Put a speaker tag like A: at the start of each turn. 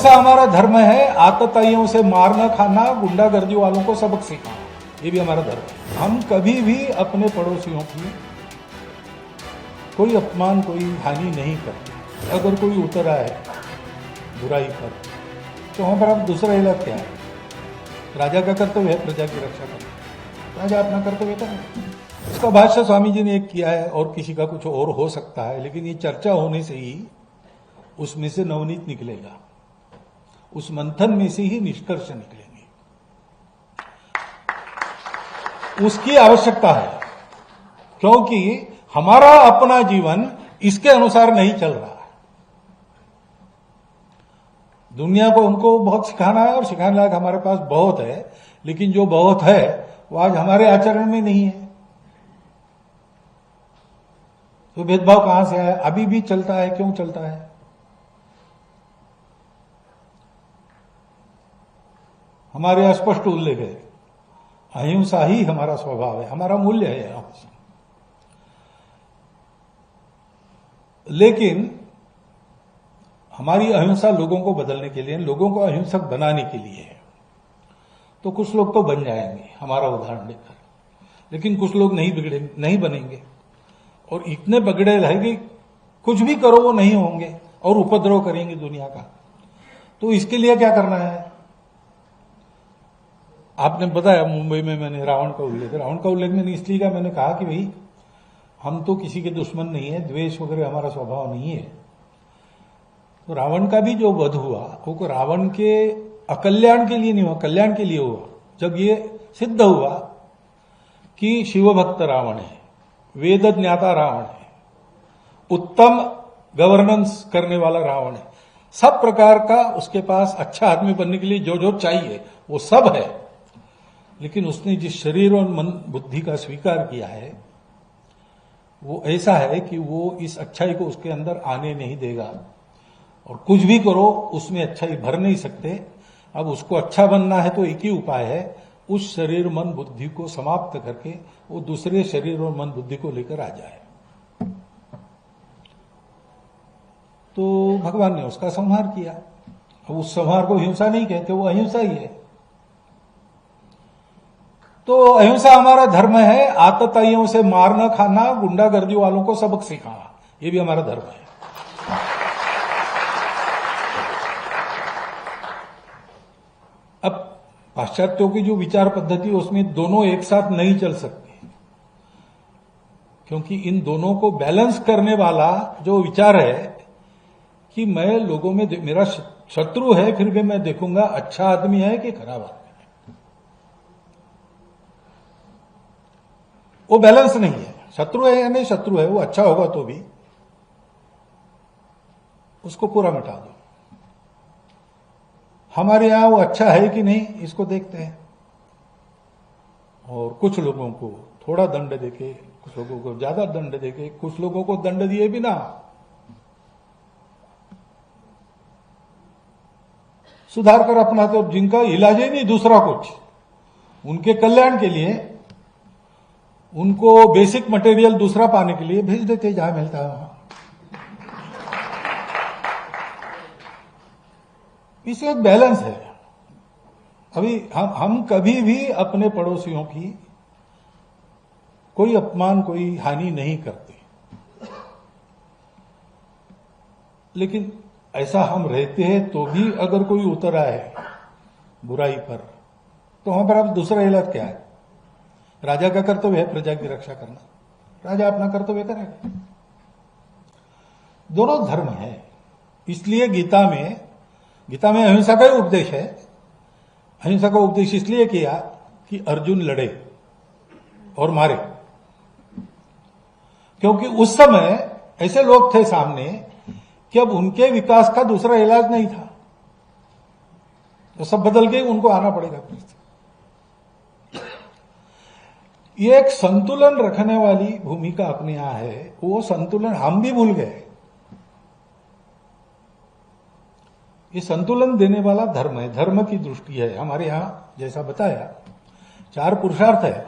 A: अहिंसा हमारा धर्म है। आतताइयों से मारना खाना, गुंडागर्दी वालों को सबक सिखाना, ये भी हमारा धर्म है। हम कभी भी अपने पड़ोसियों की कोई अपमान, कोई हानि नहीं करते। अगर कोई उतर आए बुराई पर, तो वहां पर अब दूसरा इलाज क्या है? राजा का कर्तव्य है प्रजा की रक्षा करना। राजा अपना कर्तव्य करें। इसका भाष्य स्वामी जी ने एक किया है, और किसी का कुछ और हो सकता है, लेकिन ये चर्चा होने से ही उसमें से नवनीत निकलेगा, उस मंथन में से ही निष्कर्ष निकलेंगे। उसकी आवश्यकता है, क्योंकि हमारा अपना जीवन इसके अनुसार नहीं चल रहा है। दुनिया को हमको बहुत सिखाना है, और सिखाने लायक हमारे पास बहुत है, लेकिन जो बहुत है वो आज हमारे आचरण में नहीं है। तो भेदभाव कहां से आया? अभी भी चलता है। क्यों चलता है? हमारे अस्पष्ट उल्लेख है, अहिंसा ही हमारा स्वभाव है, हमारा मूल्य है अहिंसा। लेकिन हमारी अहिंसा लोगों को बदलने के लिए, लोगों को अहिंसक बनाने के लिए है। तो कुछ लोग तो बन जाएंगे हमारा उदाहरण लेकर, लेकिन कुछ लोग नहीं बनेंगे, और इतने बगड़े रहेंगे, कुछ भी करो वो नहीं होंगे और उपद्रव करेंगे दुनिया का। तो इसके लिए क्या करना है? आपने बताया मुंबई में मैंने रावण का उल्लेख मैंने इसलिए कहा, मैंने कहा कि भाई हम तो किसी के दुश्मन नहीं है, द्वेष वगैरह हमारा स्वभाव नहीं है। तो रावण का भी जो वध हुआ वो रावण के अकल्याण के लिए नहीं हुआ, कल्याण के लिए हुआ। जब ये सिद्ध हुआ कि शिवभक्त रावण है, वेद ज्ञाता रावण है, उत्तम गवर्नेंस करने वाला रावण है, सब प्रकार का उसके पास अच्छा आदमी बनने के लिए जो जो चाहिए वो सब है, लेकिन उसने जिस शरीर और मन बुद्धि का स्वीकार किया है वो ऐसा है कि वो इस अच्छाई को उसके अंदर आने नहीं देगा, और कुछ भी करो उसमें अच्छाई भर नहीं सकते। अब उसको अच्छा बनना है तो एक ही उपाय है, उस शरीर मन बुद्धि को समाप्त करके वो दूसरे शरीर और मन बुद्धि को लेकर आ जाए। तो भगवान ने उसका संहार किया। अब उस संहार को हिंसा नहीं कहते, वो अहिंसा ही है। तो अहिंसा हमारा धर्म है। आतताइयों से मारना खाना, गुंडागर्दी वालों को सबक सिखाना, ये भी हमारा धर्म है। अब पाश्चात्यों की जो विचार पद्धति उसमें दोनों एक साथ नहीं चल सकते, क्योंकि इन दोनों को बैलेंस करने वाला जो विचार है कि मैं लोगों में, मेरा शत्रु है फिर भी मैं देखूंगा अच्छा आदमी है कि खराब आदमी है, वो बैलेंस नहीं है। शत्रु है या नहीं शत्रु है, वो अच्छा होगा तो भी उसको पूरा मिटा दो। हमारे यहां वो अच्छा है कि नहीं इसको देखते हैं, और कुछ लोगों को थोड़ा दंड देके, कुछ लोगों को ज्यादा दंड देके, कुछ लोगों को दंड दिए बिना सुधार कर अपना, तो जिनका इलाज ही नहीं दूसरा कुछ, उनके कल्याण के लिए उनको बेसिक मटेरियल दूसरा पाने के लिए भेज देते जहां मिलता है वहां। इसमें एक बैलेंस है। अभी हम कभी भी अपने पड़ोसियों की कोई अपमान, कोई हानि नहीं करते, लेकिन ऐसा हम रहते हैं तो भी अगर कोई उतर आए बुराई पर, तो वहां पर अब दूसरा इलाज क्या है? राजा का कर्तव्य है प्रजा की रक्षा करना। राजा अपना कर्तव्य करेगा। दोनों धर्म है। इसलिए गीता में अहिंसा का ही उपदेश है। अहिंसा का उपदेश इसलिए किया कि अर्जुन लड़े और मारे, क्योंकि उस समय ऐसे लोग थे सामने कि अब उनके विकास का दूसरा इलाज नहीं था, तो सब बदल के उनको आना पड़ेगा। ये एक संतुलन रखने वाली भूमिका अपने यहां है, वो संतुलन हम भी भूल गए। ये संतुलन देने वाला धर्म है, धर्म की दृष्टि है। हमारे यहां जैसा बताया 4 पुरुषार्थ है,